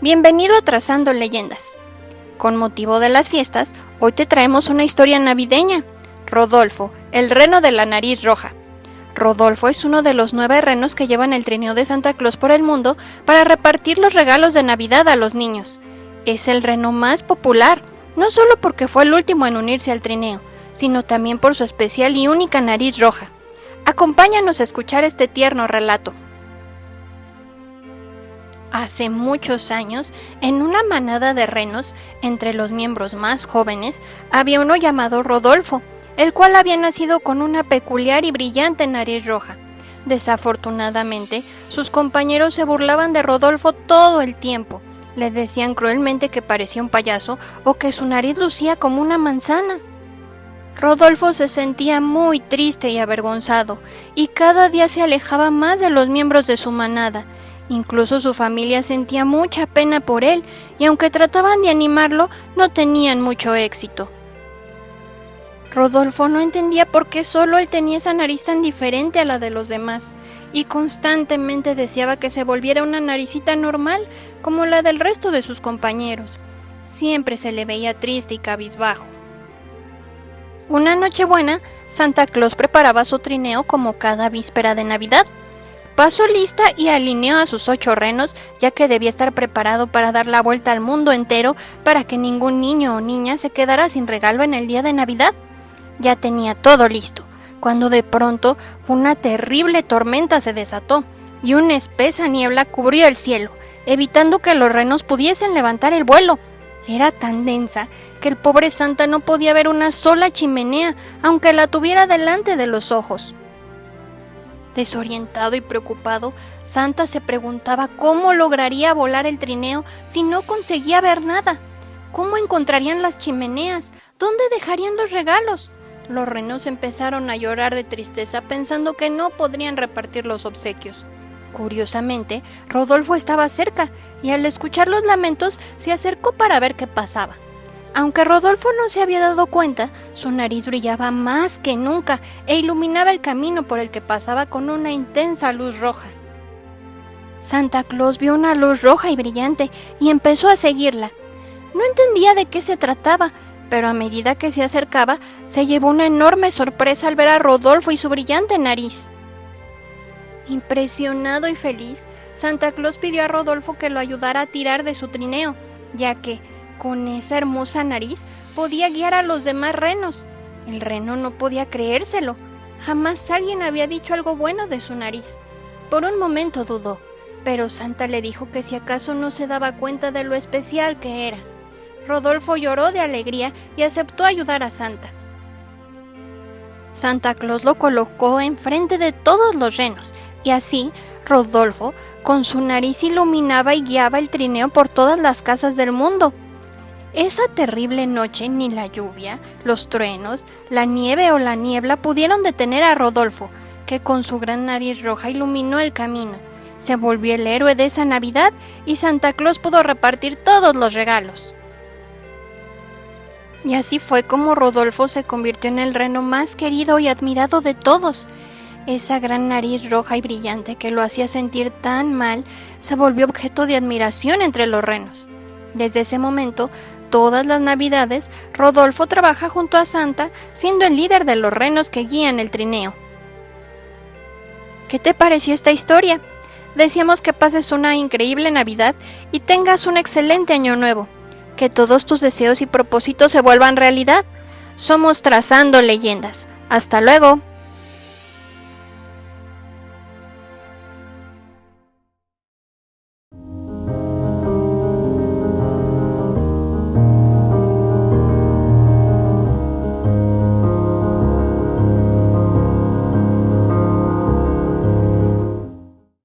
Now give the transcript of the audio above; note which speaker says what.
Speaker 1: Bienvenido a Trazando Leyendas. Con motivo de las fiestas, hoy te traemos una historia navideña. Rodolfo, el reno de la nariz roja. Rodolfo es uno de los 9 renos que llevan el trineo de Santa Claus por el mundo para repartir los regalos de Navidad a los niños. Es el reno más popular, no solo porque fue el último en unirse al trineo, sino también por su especial y única nariz roja. Acompáñanos a escuchar este tierno relato. Hace muchos años, en una manada de renos, entre los miembros más jóvenes, había uno llamado Rodolfo, el cual había nacido con una peculiar y brillante nariz roja. Desafortunadamente, sus compañeros se burlaban de Rodolfo todo el tiempo. Le decían cruelmente que parecía un payaso o que su nariz lucía como una manzana. Rodolfo se sentía muy triste y avergonzado, y cada día se alejaba más de los miembros de su manada. Incluso su familia sentía mucha pena por él, y aunque trataban de animarlo, no tenían mucho éxito. Rodolfo no entendía por qué solo él tenía esa nariz tan diferente a la de los demás, y constantemente deseaba que se volviera una naricita normal, como la del resto de sus compañeros. Siempre se le veía triste y cabizbajo. Una Nochebuena, Santa Claus preparaba su trineo como cada víspera de Navidad. Pasó lista y alineó a sus 8 renos, ya que debía estar preparado para dar la vuelta al mundo entero para que ningún niño o niña se quedara sin regalo en el día de Navidad. Ya tenía todo listo, cuando de pronto una terrible tormenta se desató y una espesa niebla cubrió el cielo, evitando que los renos pudiesen levantar el vuelo. Era tan densa que el pobre Santa no podía ver una sola chimenea, aunque la tuviera delante de los ojos. Desorientado y preocupado, Santa se preguntaba cómo lograría volar el trineo si no conseguía ver nada. ¿Cómo encontrarían las chimeneas? ¿Dónde dejarían los regalos? Los renos empezaron a llorar de tristeza pensando que no podrían repartir los obsequios. Curiosamente, Rodolfo estaba cerca y al escuchar los lamentos se acercó para ver qué pasaba. Aunque Rodolfo no se había dado cuenta, su nariz brillaba más que nunca e iluminaba el camino por el que pasaba con una intensa luz roja. Santa Claus vio una luz roja y brillante y empezó a seguirla. No entendía de qué se trataba, pero a medida que se acercaba, se llevó una enorme sorpresa al ver a Rodolfo y su brillante nariz. Impresionado y feliz, Santa Claus pidió a Rodolfo que lo ayudara a tirar de su trineo, ya que, con esa hermosa nariz, podía guiar a los demás renos. El reno no podía creérselo. Jamás alguien había dicho algo bueno de su nariz. Por un momento dudó, pero Santa le dijo que si acaso no se daba cuenta de lo especial que era. Rodolfo lloró de alegría y aceptó ayudar a Santa. Santa Claus lo colocó enfrente de todos los renos, y así Rodolfo, con su nariz, iluminaba y guiaba el trineo por todas las casas del mundo. Esa terrible noche ni la lluvia, los truenos, la nieve o la niebla pudieron detener a Rodolfo, que con su gran nariz roja iluminó el camino. Se volvió el héroe de esa Navidad y Santa Claus pudo repartir todos los regalos. Y así fue como Rodolfo se convirtió en el reno más querido y admirado de todos. Esa gran nariz roja y brillante que lo hacía sentir tan mal se volvió objeto de admiración entre los renos. Desde ese momento, todas las Navidades, Rodolfo trabaja junto a Santa, siendo el líder de los renos que guían el trineo. ¿Qué te pareció esta historia? Deseamos que pases una increíble Navidad y tengas un excelente año nuevo. Que todos tus deseos y propósitos se vuelvan realidad. Somos Trazando Leyendas. ¡Hasta luego!